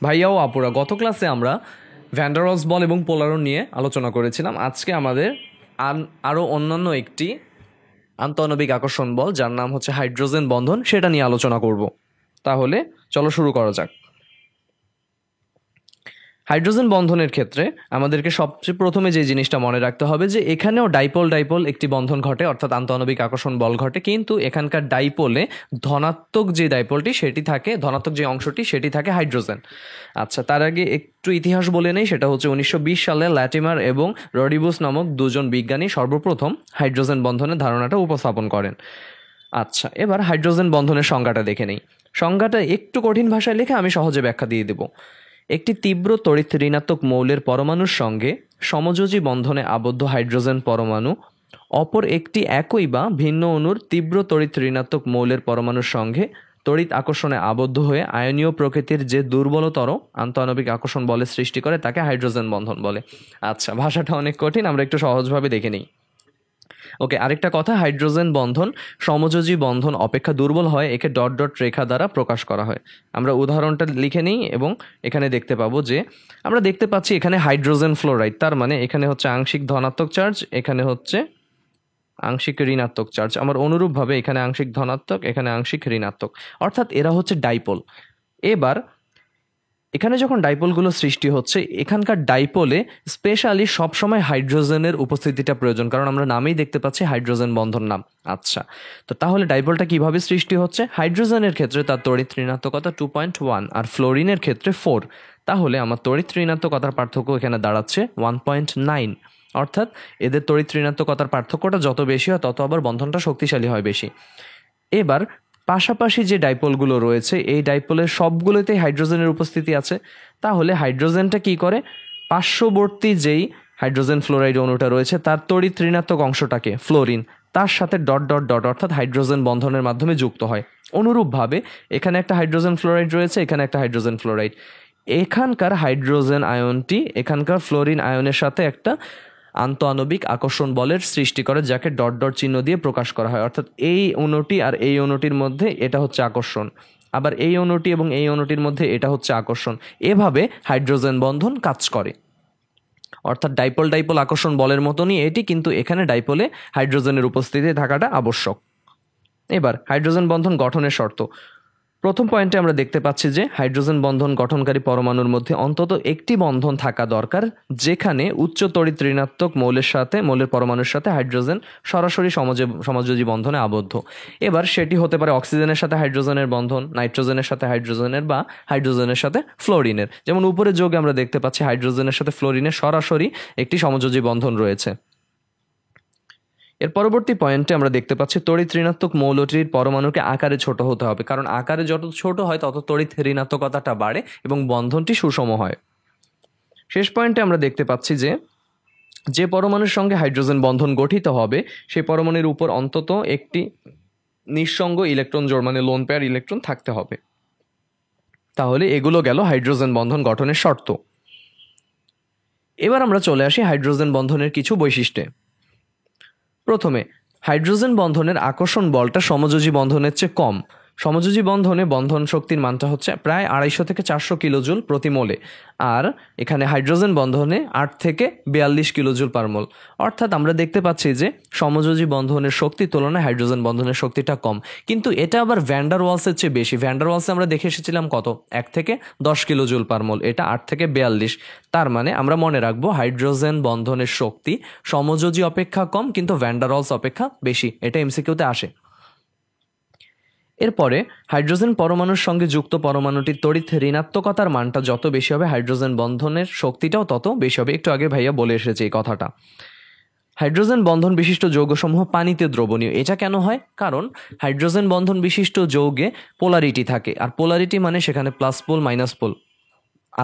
ভাইয়া ও আপুরা, গত ক্লাসে আমরা ভ্যান্ডারওয়ালস বল এবং পোলারন নিয়ে আলোচনা করেছিলাম। আজকে আমাদের আরও অন্যান্য একটি আন্তঃআণবিক আকর্ষণ বল, যার নাম হচ্ছে হাইড্রোজেন বন্ধন, সেটা নিয়ে আলোচনা করব। তাহলে চলো শুরু করা যাক। হাইড্রোজেন বন্ধনের ক্ষেত্রে আমাদেরকে সবচেয়ে প্রথমে যে জিনিসটা মনে রাখতে হবে যে এখানেও ডাইপোল ডাইপোল একটি বন্ধন ঘটে, অর্থাৎ আন্তঃআণবিক আকর্ষণ বল ঘটে, কিন্তু এখানকার ডাইপোলে ধনাত্মক যে ডাইপোলটি সেটি থাকে, ধনাত্মক যে অংশটি সেটি থাকে হাইড্রোজেন। আচ্ছা, তার আগে একটু ইতিহাস বলে নেই। সেটা হচ্ছে 1920 সালে ল্যাটিমার এবং রডিবুস নামক দুজন বিজ্ঞানী সর্বপ্রথম হাইড্রোজেন বন্ধনের ধারণাটা উপস্থাপন করেন। আচ্ছা, এবার হাইড্রোজেন বন্ধনের সংজ্ঞাটা দেখে নেই। সংজ্ঞাটা একটু কঠিন ভাষায় লিখে আমি সহজে ব্যাখ্যা দিয়ে দেব। একটি তীব্র তড়িৎ ঋণাত্মক মৌলের পরমাণুর সঙ্গে সমযোজী বন্ধনে আবদ্ধ হাইড্রোজেন পরমাণু অপর একটি একই বা ভিন্ন অণুর তীব্র তড়িৎ ঋণাত্মক মৌলের পরমাণুর সঙ্গে তড়িৎ আকর্ষণে আবদ্ধ হয়ে আয়নীয় প্রকৃতির যে দুর্বলতর আন্তঃআণবিক আকর্ষণ বলের সৃষ্টি করে তাকে হাইড্রোজেন বন্ধন বলে। আচ্ছা, ভাষাটা অনেক কঠিন, আমরা একটু সহজভাবে দেখে নিই। ওকে, আরেকটা কথা, হাইড্রোজেন বন্ধন সমযোজী বন্ধন অপেক্ষা দুর্বল হয়, একে ডট ডট রেখা দ্বারা প্রকাশ করা হয়। আমরা উদাহরণটা লিখে নিই এবং এখানে দেখতে পাবো যে আমরা দেখতে পাচ্ছি এখানে হাইড্রোজেন ফ্লোরাইড, তার মানে এখানে হচ্ছে আংশিক ধনাত্মক চার্জ, এখানে হচ্ছে আংশিক ঋণাত্মক চার্জ। আমার অনুরূপভাবে এখানে আংশিক ধনাত্মক, এখানে আংশিক ঋণাত্মক, অর্থাৎ এরা হচ্ছে ডাইপোল। এবার এখানে যখন ডাইপোলগুলো সৃষ্টি হচ্ছে, এখানকার ডাইপোলে স্পেশালি সবসময় হাইড্রোজেনের উপস্থিতিটা প্রয়োজন, কারণ আমরা নামেই দেখতে পাচ্ছি হাইড্রোজেন বন্ধন নাম। আচ্ছা, তো তাহলে ডাইপোলটা কিভাবে সৃষ্টি হচ্ছে? হাইড্রোজেনের ক্ষেত্রে তার তড়িৎ ঋণাত্মকতা 2.1 আর ফ্লোরিনের ক্ষেত্রে 4। তাহলে আমার তড়িৎ ঋণাত্মকতার পার্থক্য এখানে দাঁড়াচ্ছে 1.9। অর্থাৎ এদের তড়িৎ ঋণাত্মকতার পার্থক্যটা যত বেশি হয় তত আবার বন্ধনটা শক্তিশালী হয় বেশি। এবার পাশাপাশি যে ডাইপোলগুলো রয়েছে, এই ডাইপোলের সবগুলোতেই হাইড্রোজেনের উপস্থিতি আছে। তাহলে হাইড্রোজেনটা কি করে? পার্শ্ববর্তী যেই হাইড্রোজেন ফ্লোরাইড অণুটা রয়েছে তার তড়িৎ ঋণাত্মক অংশটাকে ফ্লোরিন তার সাথে ডট ডট ডট অর্থাৎ হাইড্রোজেন বন্ধনের মাধ্যমে যুক্ত হয়। অনুরূপভাবে এখানে একটা হাইড্রোজেন ফ্লোরাইড রয়েছে, এখানে একটা হাইড্রোজেন ফ্লোরাইড। এখানকার হাইড্রোজেন আয়নটি এখানকার ফ্লোরিন আয়নের সাথে একটা আন্তঃআণবিক আকর্ষণ বলের সৃষ্টি করে, যাকে ডট ডট চিহ্ন দিয়ে প্রকাশ করা হয়। অর্থাৎ এই অণুটি আর এই অণুটির মধ্যে এটা হচ্ছে আকর্ষণ, আবার এই অণুটি এবং এই অণুটির মধ্যে এটা হচ্ছে আকর্ষণ। এভাবে হাইড্রোজেন বন্ধন কাজ করে। অর্থাৎ ডাইপোল ডাইপোল আকর্ষণ বলের মতনই এটি, কিন্তু এখানে ডাইপোলে হাইড্রোজেনের উপস্থিতি থাকাটা আবশ্যক। এবার হাইড্রোজেন বন্ধন গঠনের শর্ত। প্রথম পয়েন্টে আমরা দেখতে পাচ্ছি যে হাইড্রোজেন বন্ধন গঠনকারী পরমাণুর মধ্যে অন্তত একটি বন্ধন থাকা দরকার, যেখানে উচ্চ তড়িৎ ঋণাত্মক মৌলের পরমাণুর সাথে হাইড্রোজেন সরাসরি সমযোজী বন্ধনে আবদ্ধ। এবার সেটি হতে পারে অক্সিজেনের সাথে হাইড্রোজেনের বন্ধন, নাইট্রোজেনের সাথে হাইড্রোজেনের, বা হাইড্রোজেনের সাথে ফ্লোরিনের। যেমন উপরের যোগে আমরা দেখতে পাচ্ছি হাইড্রোজেনের সাথে ফ্লোরিনের সরাসরি একটি সমযোজী বন্ধন রয়েছে। এর পরবর্তী পয়েন্টে আমরা দেখতে পাচ্ছি তড়িৎ ঋণাত্মক মৌলটির পরমাণুকে আকারে ছোট হতে হবে, কারণ আকারে যত ছোট হয় তত তড়িৎ ঋণাত্মকতাটা বাড়ে এবং বন্ধনটি সুষম হয়। শেষ পয়েন্টে আমরা দেখতে পাচ্ছি যে যে পরমাণুর সঙ্গে হাইড্রোজেন বন্ধন গঠিত হবে সেই পরমাণুর উপর অন্তত একটি নিঃসঙ্গ ইলেকট্রন জোড়, মানে লোন পেয়ার ইলেকট্রন থাকতে হবে। তাহলে এগুলো গেল হাইড্রোজেন বন্ধন গঠনের শর্ত। এবার আমরা চলে আসি হাইড্রোজেন বন্ধনের কিছু বৈশিষ্ট্যে। প্রথমে, হাইড্রোজেন বন্ধনের আকর্ষণ বলটা সমযোজী বন্ধনের চেয়ে কম। সমযোজী বন্ধনে বন্ধন শক্তির মানটা হচ্ছে প্রায় 250 থেকে 400 কিলোজুল প্রতি মোলে, আর এখানে হাইড্রোজেন বন্ধনে 8 থেকে 42 কিলোজুল পার মোল। অর্থাৎ আমরা দেখতে পাচ্ছি যে সমযোজী বন্ধনের শক্তির তুলনায় হাইড্রোজেন বন্ধনের শক্তিটা কম, কিন্তু এটা আবার ভ্যান্ডার ওয়ালসের চেয়ে বেশি। ভ্যান্ডার ওয়ালসে আমরা দেখে এসেছিলাম কত, 1 থেকে 10 কিলোজুল পার মোল, এটা 8 থেকে 42। তার মানে আমরা মনে রাখবো হাইড্রোজেন বন্ধনের শক্তি সমযোজী অপেক্ষা কম, কিন্তু ভ্যান্ডার ওয়ালস অপেক্ষা বেশি। এটা এমসিকিউতে আসে। এরপরে হাইড্রোজেন পরমাণুর সঙ্গে যুক্ত পরমাণুটির তড়িৎ ঋণাত্মকতার মানটা যত বেশি হবে হাইড্রোজেন বন্ধনের শক্তিটাও তত বেশি হবে। একটু আগে ভাইয়া বলে এসেছে এই কথাটা। হাইড্রোজেন বন্ধন বিশিষ্ট যৌগসমূহ পানিতে দ্রবণীয়। এটা কেন হয়? কারণ হাইড্রোজেন বন্ধন বিশিষ্ট যৌগে পোলারিটি থাকে, আর পোলারিটি মানে সেখানে প্লাস পোল মাইনাস পোল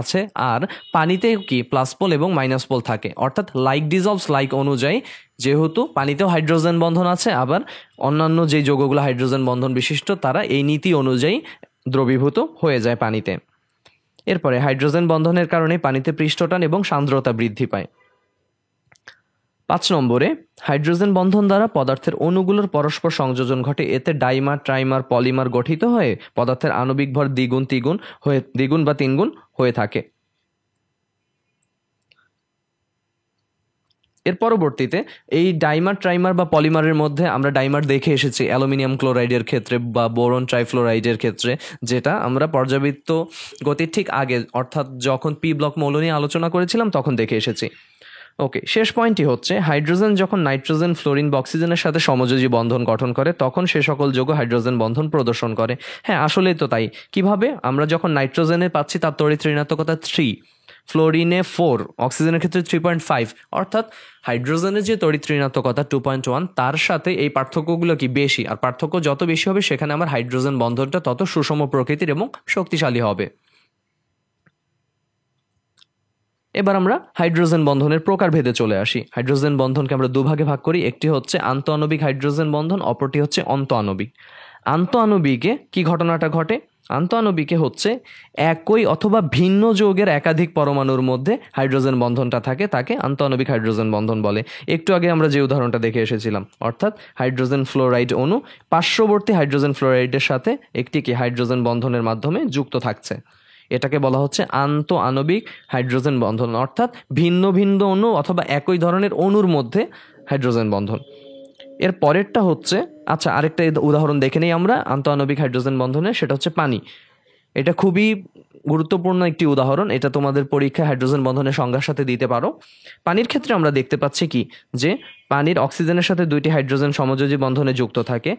আছে, আর পানিতে কি প্লাস পোল এবং মাইনাস পোল থাকে। অর্থাৎ লাইক ডিজলভস লাইক অনুযায়ী, যেহেতু পানিতেও হাইড্রোজেন বন্ধন আছে, আবার অন্যান্য যে যৌগগুলো হাইড্রোজেন বন্ধন বিশিষ্ট তারা এই নীতি অনুযায়ী দ্রবীভূত হয়ে যায় পানিতে। এরপরে হাইড্রোজেন বন্ধনের কারণে পানিতে পৃষ্ঠটান এবং সান্দ্রতা বৃদ্ধি পায়। 5 নম্বরে হাইড্রোজেন বন্ধন দ্বারা পদার্থের অণুগুলোর পরস্পর সংযোজন ঘটে, এতে ডাইমার, ট্রাইমার, পলিমার গঠিত হয়ে পদার্থের আণবিক ভর দ্বিগুণ বা তিনগুণ হয়ে থাকে। এর পরবর্তীতে এই ডাইমার, ট্রাইমার বা পলিমারের মধ্যে আমরা ডাইমার দেখে এসেছি অ্যালুমিনিয়াম ক্লোরাইডের ক্ষেত্রে বা বোরন ট্রাইফ্লোরাইডের ক্ষেত্রে, যেটা আমরা পর্যাবৃত্ত গতির ঠিক আগে অর্থাৎ যখন পি ব্লক মৌল নিয়ে আলোচনা করেছিলাম তখন দেখে এসেছি। ওকে, শেষ পয়েন্টটি হচ্ছে হাইড্রোজেন যখন নাইট্রোজেন, ফ্লোরিন বা অক্সিজেনের সাথে সমযোজী বন্ধন গঠন করে তখন সে সকল যৌগ হাইড্রোজেন বন্ধন প্রদর্শন করে। হ্যাঁ, আসলেই তো তাই। কিভাবে? আমরা যখন নাইট্রোজেনে পাচ্ছি তার তড়িৎ ঋণাত্মকতা 3, ফ্লোরিনে 4, অক্সিজেনের ক্ষেত্রে 3.5, অর্থাৎ হাইড্রোজেনের যে তড়িৎ ঋণাত্মকতা 2.1 তার সাথে এই পার্থক্যগুলো কি বেশি, আর পার্থক্য যত বেশি হবে সেখানে আমার হাইড্রোজেন বন্ধনটা তত সুষম প্রকৃতির এবং শক্তিশালী হবে। এবার আমরা হাইড্রোজেন বন্ধনের প্রকারভেদে চলে আসি। হাইড্রোজেন বন্ধনকে আমরা দুভাগে ভাগ করি, একটি হচ্ছে আন্তঃআণবিক হাইড্রোজেন বন্ধন, অপরটি হচ্ছে অন্তঃআণবিক। আন্তঃআণবিকে কি ঘটনাটা ঘটে? আন্তঃআণবিকে হচ্ছে একই অথবা ভিন্ন যৌগের একাধিক পরমাণুর মধ্যে হাইড্রোজেন বন্ধনটা থাকে, তাকে আন্তঃআণবিক হাইড্রোজেন বন্ধন বলে। একটু আগে আমরা যে উদাহরণটা দেখে এসেছিলাম, অর্থাৎ হাইড্রোজেন ফ্লোরাইড অণু পার্শ্ববর্তী হাইড্রোজেন ফ্লোরাইডের সাথে একটি কি হাইড্রোজেন বন্ধনের মাধ্যমে যুক্ত থাকছে, এটাকে বলা হচ্ছে আন্তঃআণবিক হাইড্রোজেন বন্ধন, অর্থাৎ ভিন্ন ভিন্ন অণু অথবা একই ধরনের অণুর মধ্যে হাইড্রোজেন বন্ধন। এর পরেরটা হচ্ছে, আচ্ছা আরেকটা উদাহরণ দেখে নেই আমরা আন্তঃআণবিক হাইড্রোজেন বন্ধনে, সেটা হচ্ছে পানি। এটা খুবই গুরুত্বপূর্ণ একটি উদাহরণ, এটা তোমাদের পরীক্ষায় হাইড্রোজেন বন্ধনের সংজ্ঞার সাথে দিতে পারো। পানির ক্ষেত্রে আমরা দেখতে পাচ্ছি কি যে পানির অক্সিজেনের সাথে দুইটি হাইড্রোজেন সমযোজী বন্ধনে যুক্ত থাকে।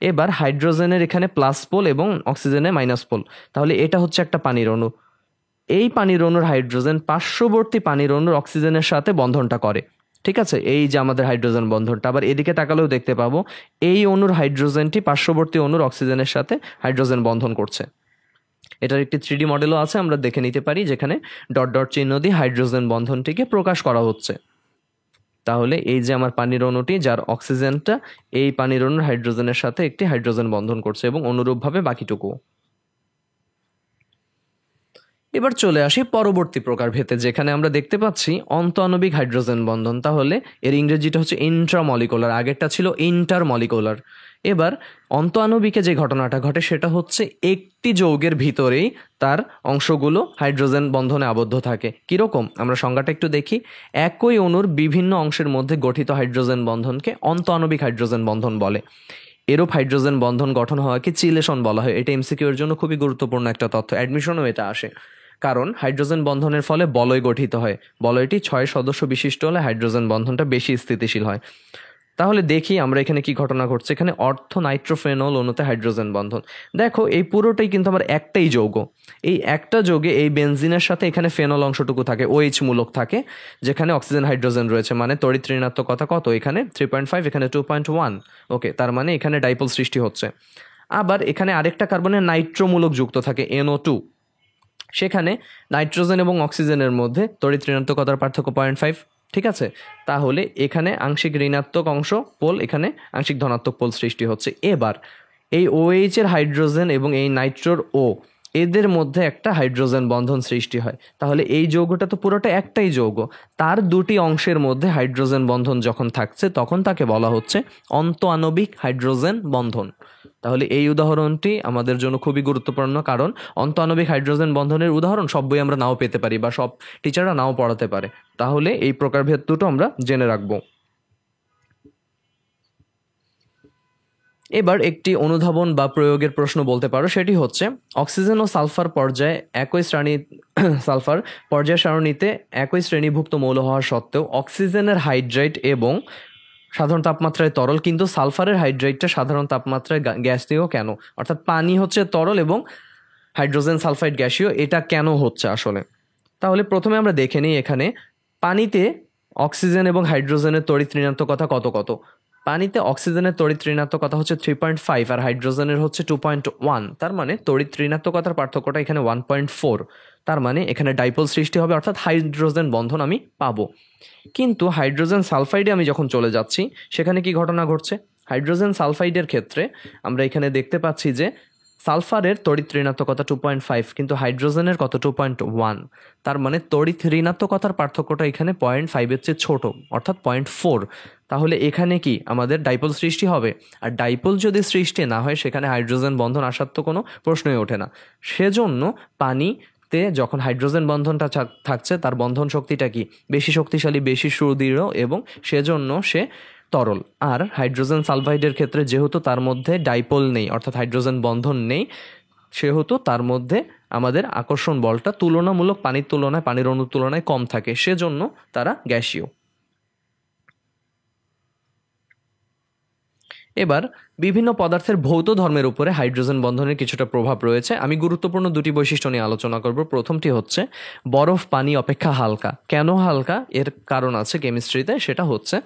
এবার হাইড্রোজেনের এখানে প্লাস পোল এবং অক্সিজেনের মাইনাস পোল, তাহলে এটা হচ্ছে একটা পানির অণু। এই পানির অণুর হাইড্রোজেন পার্শ্ববর্তী পানির অণুর অক্সিজেনের সাথে বন্ধনটা করে, ঠিক আছে? এই যে আমাদের হাইড্রোজেন বন্ধনটা, আবার এদিকে তাকালেও দেখতে পাবো এই অণুর হাইড্রোজেনটি পার্শ্ববর্তী অণুর অক্সিজেনের সাথে হাইড্রোজেন বন্ধন করছে। এটার একটি 3D মডেলও আছে, আমরা দেখে নিতে পারি, যেখানে ডট ডট চিহ্ন দিয়ে হাইড্রোজেন বন্ধনটিকে প্রকাশ করা হচ্ছে। তাহলে এই যে আমার পানির অণুটি, যার অক্সিজেনটা এই পানির অণুর হাইড্রোজেনের সাথে একটি হাইড্রোজেন বন্ধন করছে এবং অনুরূপভাবে বাকিটুকু। এবার চলে আসি পরবর্তী প্রকারভেদে, যেখানে আমরা দেখতে পাচ্ছি অন্তঃআণবিক হাইড্রোজেন বন্ধন। তাহলে এর ইংরেজিটা হচ্ছে ইন্ট্রামলিকুলার, আগেরটা ছিল ইন্টারমলিকুলার। এবার অন্তঃআণবিকে যে ঘটনাটা ঘটে সেটা হচ্ছে একটি যৌগের ভিতরেই তার অংশগুলো হাইড্রোজেন বন্ধনে আবদ্ধ থাকে। কিরকম? আমরা সংজ্ঞাটা একটু দেখি। একই অণুর বিভিন্ন অংশের মধ্যে গঠিত হাইড্রোজেন বন্ধনকে অন্তঃআণবিক হাইড্রোজেন বন্ধন বলে। এরূপ হাইড্রোজেন বন্ধন গঠন হওয়াকে চিলেশন বলা হয়। এটা এমসিকিউ এর জন্য খুবই গুরুত্বপূর্ণ একটা তথ্য, অ্যাডমিশনও এটা আসে। কারণ হাইড্রোজেন বন্ধনের ফলে বলয় গঠিত হয়, বলয়টি 6 সদস্য বিশিষ্ট হলে হাইড্রোজেন বন্ধনটা বেশি স্থিতিশীল হয়। তাহলে দেখি আমরা এখানে কি ঘটনা ঘটছে। এখানে অর্থ নাইট্রোফেনল অণুতে হাইড্রোজেন বন্ধন। দেখো এই পুরোটাই কিন্তু আমার একটাই যৌগ, এই একটা যৌগে এই বেনজিনের সাথে এখানে ফেনল অংশটুকু থাকে, OH মূলক থাকে, যেখানে অক্সিজেন হাইড্রোজেন রয়েছে, মানে তড়িৎ ঋণাত্মকতা কত? এখানে 3.5, এখানে 2.1। ওকে, তার মানে এখানে ডাইপোল সৃষ্টি হচ্ছে। আবার এখানে আরেকটা কার্বনের নাইট্রোমূলক যুক্ত থাকে, NO2, সেখানে নাইট্রোজেন এবং অক্সিজেনের মধ্যে তড়িৎ ঋণাত্মকতার পার্থক্য 0.5, ঠিক আছে? তাহলে এখানে আংশিক ঋণাত্মক অংশ পোল, এখানে আংশিক ধনাত্মক পোল সৃষ্টি হচ্ছে। এবার এই OH এর হাইড্রোজেন এবং এই নাইট্রোর O, এদের মধ্যে একটা হাইড্রোজেন বন্ধন সৃষ্টি হয়। তাহলে এই যৌগটা তো পুরোটা একটাই যৌগ, তার দুটি অংশের মধ্যে হাইড্রোজেন বন্ধন যখন থাকছে তখন তাকে বলা হচ্ছে অন্তঃআণবিক হাইড্রোজেন বন্ধন। তাহলে এই উদাহরণটি আমাদের জন্য খুবই গুরুত্বপূর্ণ, কারণ অন্তঃআণবিক হাইড্রোজেন বন্ধনের উদাহরণ সব বই আমরা নাও পেতে পারি বা সব টিচাররা নাও পড়াতে পারে। তাহলে এই প্রকারভেদ দুটো আমরা জেনে রাখবো। এবার একটি অনুধাবন বা প্রয়োগের প্রশ্ন বলতে পারো, সেটি হচ্ছে অক্সিজেন ও সালফার পর্যায় সারণীতে একই শ্রেণীভুক্ত মৌল হওয়া সত্ত্বেও অক্সিজেনের হাইড্রাইট এবং সাধারণ তাপমাত্রায় তরল, কিন্তু সালফারের হাইড্রাইটটা সাধারণ তাপমাত্রায় গ্যাসীয় কেন? অর্থাৎ পানি হচ্ছে তরল এবং হাইড্রোজেন সালফাইড গ্যাসীয়, এটা কেন হচ্ছে আসলে? তাহলে প্রথমে আমরা দেখে নিই এখানে পানিতে অক্সিজেন এবং হাইড্রোজেনের তড়িৎ ঋণাত্মকতা কত কত। পানিতে অক্সিজেনের তড়িৎ ঋণাত্মকতা হচ্ছে 3.5 আর হাইড্রোজেনের হচ্ছে 2.1, তার মানে তড়িৎ ঋণাত্মকতার পার্থক্যটা এখানে 1.4, তার মানে এখানে ডাইপোল সৃষ্টি হবে, অর্থাৎ হাইড্রোজেন বন্ধন আমি পাবো। কিন্তু হাইড্রোজেন সালফাইডে আমি যখন চলে যাচ্ছি সেখানে কি ঘটনা ঘটছে? হাইড্রোজেন সালফাইডের ক্ষেত্রে আমরা এখানে দেখতে পাচ্ছি যে সালফারের তড়িৎ ঋণাত্মকতা 2.5, কিন্তু হাইড্রোজেনের কত 2.1। তার মানে তড়িৎ ঋণাত্মকতার পার্থক্যটা এখানে 0.5-এর চেয়ে ছোট, অর্থাৎ 0.4। তাহলে এখানে কি আমাদের ডাইপোল সৃষ্টি হবে? আর ডাইপোল যদি সৃষ্টি না হয় সেখানে হাইড্রোজেন বন্ধন আসার তো কোনো প্রশ্নই ওঠে না। সেজন্য পানিতে যখন হাইড্রোজেন বন্ধনটা থাকছে তার বন্ধন শক্তিটা কি বেশি শক্তিশালী, বেশি সুদৃঢ়, এবং সেজন্য সে তরল। আর হাইড্রোজেন সালফাইডের ক্ষেত্রে যেহেতু তার মধ্যে ডাইপোল নেই, অর্থাৎ হাইড্রোজেন বন্ধন নেই, সেহেতু তার মধ্যে আমাদের আকর্ষণ বলটা তুলনামূলক পানির তুলনায়, পানির অণুর তুলনায় কম থাকে, সেজন্য তারা গ্যাসীয়। এবার বিভিন্ন পদার্থের ভৌত ধর্মের উপরে হাইড্রোজেন বন্ধনের কিছুটা প্রভাব রয়েছে। আমি গুরুত্বপূর্ণ দুটি বৈশিষ্ট্য নিয়ে আলোচনা করব। প্রথমটি হচ্ছে বরফ পানি অপেক্ষা হালকা। কেন হালকা? এর কারণ আছে কেমিস্ট্রিতে। সেটা হচ্ছে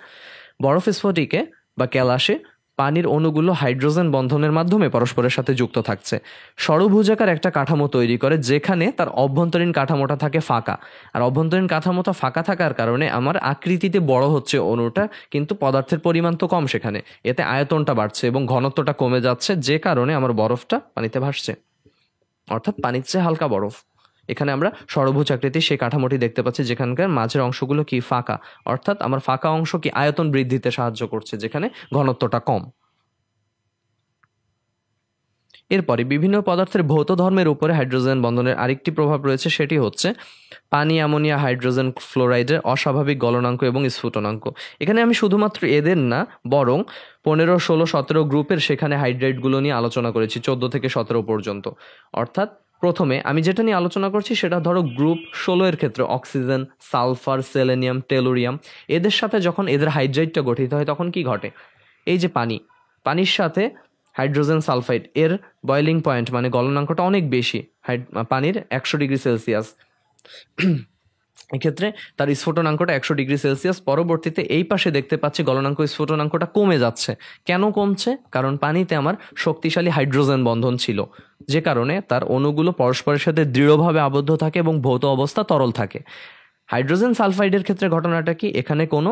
বরফ স্ফটিকে বা কেলাসে পানির অণুগুলো হাইড্রোজেন বন্ধনের মাধ্যমে পরস্পরের সাথে যুক্ত থাকছে। ষড়ভুজাকার একটা কাঠামো তৈরি করে, যেখানে তার অভ্যন্তরীণ কাঠামোটা থাকে ফাঁকা। আর অভ্যন্তরীণ কাঠামোটা ফাঁকা থাকার কারণে আমার আকৃতিতে বড় হচ্ছে অণুটা, কিন্তু পদার্থের পরিমাণ তো কম সেখানে। এতে আয়তনটা বাড়ছে এবং ঘনত্বটা কমে যাচ্ছে, যে কারণে আমার বরফটা পানিতে ভাসছে, অর্থাৎ পানির চেয়ে হালকা বরফ। এখানে আমরা ষড়ভুজ আকৃতির সেই কাঠামোটি দেখতে পাচ্ছি, যেখানকার মাঝের অংশগুলো কি ফাঁকা, অর্থাৎ আমার ফাঁকা অংশ কি আয়তন বৃদ্ধিতে সাহায্য করছে, যেখানে ঘনত্বটা কম। এরপরে বিভিন্ন পদার্থের ভৌত ধর্মের উপরে হাইড্রোজেন বন্ধনের আরেকটি প্রভাব রয়েছে, সেটি হচ্ছে পানি, অ্যামোনিয়া, হাইড্রোজেন ফ্লোরাইডের অস্বাভাবিক গলনাঙ্ক এবং স্ফুটনাঙ্ক। এখানে আমি শুধুমাত্র এদের না, বরং 15, 16, 17 গ্রুপের সেখানে হাইড্রেটগুলো নিয়ে আলোচনা করেছি, 14 থেকে 17 পর্যন্ত। অর্থাৎ প্রথমে আমি যেটা নিয়ে আলোচনা করছি সেটা ধরো গ্রুপ 16 এর ক্ষেত্রে অক্সিজেন, সালফার, সেলেনিয়াম, টেলুরিয়াম, এদের সাথে যখন এদের হাইড্রেটটা গঠিত হয় তখন কি ঘটে? এই যে পানির সাথে হাইড্রোজেন সালফাইড এর বয়লিং পয়েন্ট মানে গলনাঙ্কটা অনেক বেশি, পানির 100 ডিগ্রি সেলসিয়াস। এক্ষেত্রে তার স্ফুটনাঙ্কটা 100 ডিগ্রি সেলসিয়াস। পরবর্তীতে এই পাশে দেখতে পাচ্ছি গলনাঙ্ক, স্ফুটনাঙ্কটা কমে যাচ্ছে। কেন কমছে? কারণ পানিতে আমার শক্তিশালী হাইড্রোজেন বন্ধন ছিল, যে কারণে তার অণুগুলো পরস্পরের সাথে দৃঢ়ভাবে আবদ্ধ থাকে এবং ভৌত অবস্থা তরল থাকে। হাইড্রোজেন সালফাইডের ক্ষেত্রে ঘটনাটা কি? এখানে কোনো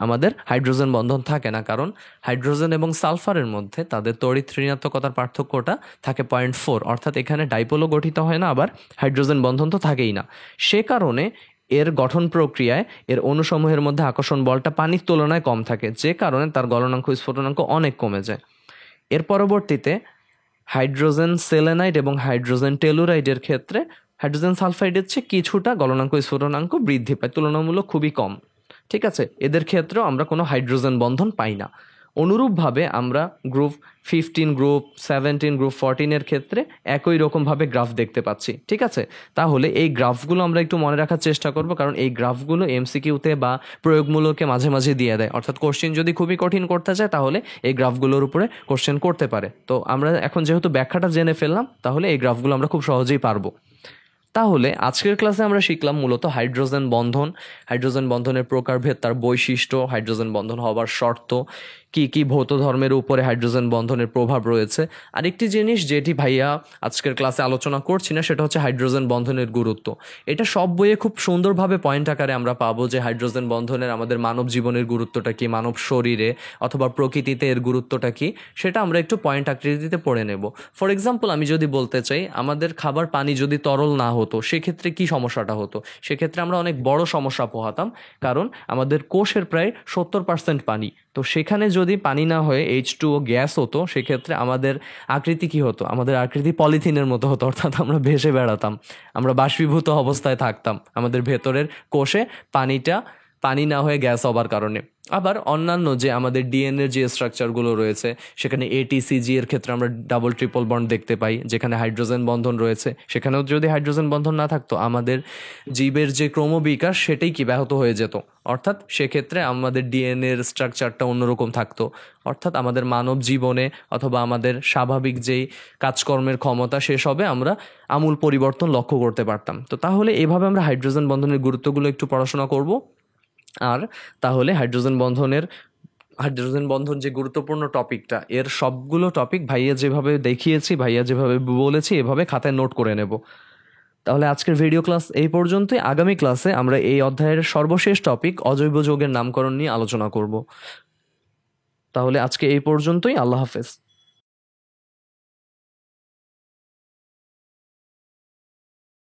আমাদের হাইড্রোজেন বন্ধন থাকে না, কারণ হাইড্রোজেন এবং সালফারের মধ্যে তাদের তড়িৎ ঋণাত্মকতার পার্থক্যটা থাকে 0.4, অর্থাৎ এখানে ডাইপোলও গঠিত হয় না, আবার হাইড্রোজেন বন্ধন তো থাকেই না। সে কারণে এর গঠন প্রক্রিয়ায় এর অণুসমূহের মধ্যে আকর্ষণ বলটা পানির তুলনায় কম থাকে, যে কারণে তার গলনাঙ্ক, স্ফুটনাঙ্ক অনেক কমে যায়। এর পরবর্তীতে হাইড্রোজেন সেলেনাইড এবং হাইড্রোজেন টেলুরাইডের ক্ষেত্রে হাইড্রোজেন সালফাইডের চেয়ে কিছুটা গলনাঙ্ক, স্ফুটনাঙ্ক বৃদ্ধি পায়, তুলনামূলক খুবই কম। ঠিক আছে, এদের ক্ষেত্রেও আমরা কোনো হাইড্রোজেন বন্ধন পাই না। অনুরূপভাবে আমরা গ্রুপ 15, গ্রুপ 17, গ্রুপ 14 এর ক্ষেত্রে একই রকমভাবে গ্রাফ দেখতে পাচ্ছি। ঠিক আছে, তাহলে এই গ্রাফগুলো আমরা একটু মনে রাখার চেষ্টা করব, কারণ এই গ্রাফগুলো এমসিকিউতে বা প্রয়োগমূলকে মাঝে মাঝে দিয়ে দেয়। অর্থাৎ কোশ্চেন যদি খুবই কঠিন করতে চায় তাহলে এই গ্রাফগুলোর উপরে কোশ্চেন করতে পারে। তো আমরা এখন যেহেতু ব্যাখ্যাটা জেনে ফেললাম, তাহলে এই গ্রাফগুলো আমরা খুব সহজেই পারবো। তাহলে আজকের ক্লাসে আমরা শিখলাম মূলত হাইড্রোজেন বন্ধন, হাইড্রোজেন বন্ধনের প্রকারভেদ, তার বৈশিষ্ট্য, হাইড্রোজেন বন্ধন হওয়ার শর্ত, কি ভৌত ধর্মের উপরে হাইড্রোজেন বন্ধনের প্রভাব রয়েছে। আরেকটি জিনিস যেটি ভাইয়া আজকের ক্লাসে আলোচনা করছি না, সেটা হচ্ছে হাইড্রোজেন বন্ধনের গুরুত্ব। এটা সব বইয়ে খুব সুন্দরভাবে পয়েন্ট আকারে আমরা পাবো যে হাইড্রোজেন বন্ধনের আমাদের মানব জীবনের গুরুত্বটা কি, মানব শরীরে অথবা প্রকৃতিতে এর গুরুত্বটা কি, সেটা আমরা একটু পয়েন্ট আকৃতিতে পড়ে নেব। ফর এক্সাম্পল, আমি যদি বলতে চাই আমাদের খাবার পানি যদি তরল না হতো সেক্ষেত্রে কি সমস্যাটা হতো? সেক্ষেত্রে আমরা অনেক বড় সমস্যা পোহাতাম, কারণ আমাদের কোষের প্রায় 70% পানি। তো সেখানে যদি পানি না হয়ে H2O গ্যাস হতো, সেক্ষেত্রে আমাদের আকৃতি কি হতো? আমাদের আকৃতি পলিথিনের মতো হতো, অর্থাৎ আমরা ভেসে বেড়াতাম, আমরা বাষ্পীভূত অবস্থায় থাকতাম আমাদের ভেতরের কোষে পানি না হয়ে গ্যাস হবার কারণে। আবার অন্যান্য যে আমাদের ডিএনএর যে স্ট্রাকচারগুলো রয়েছে, সেখানে ATCG এর ক্ষেত্রে আমরা ডাবল ট্রিপল বন্ড দেখতে পাই, যেখানে হাইড্রোজেন বন্ধন রয়েছে। সেখানেও যদি হাইড্রোজেন বন্ধন না থাকতো, আমাদের জীবের যে ক্রমবিকাশ সেটাই কি ব্যাহত হয়ে যেত, অর্থাৎ সেক্ষেত্রে আমাদের ডিএনএর স্ট্রাকচারটা অন্যরকম থাকতো। অর্থাৎ আমাদের মানব জীবনে অথবা আমাদের স্বাভাবিক যেই কাজকর্মের ক্ষমতা, সেসবে আমরা আমূল পরিবর্তন লক্ষ্য করতে পারতাম। তো তাহলে এভাবে আমরা হাইড্রোজেন বন্ধনের গুরুত্বগুলো একটু পড়াশোনা করব। আর তাহলে হাইড্রোজেন বন্ধন যে গুরুত্বপূর্ণ টপিকটা, এর সবগুলো টপিক ভাইয়া যেভাবে দেখিয়েছি, ভাইয়া যেভাবে বলেছি, এভাবে খাতায় নোট করে নেব। তাহলে আজকের ভিডিও ক্লাস এই পর্যন্তই। আগামী ক্লাসে আমরা এই অধ্যায়ের সর্বশেষ টপিক অজৈব যৌগের নামকরণ নিয়ে আলোচনা করব। তাহলে আজকে এই পর্যন্তই। আল্লাহ হাফেজ।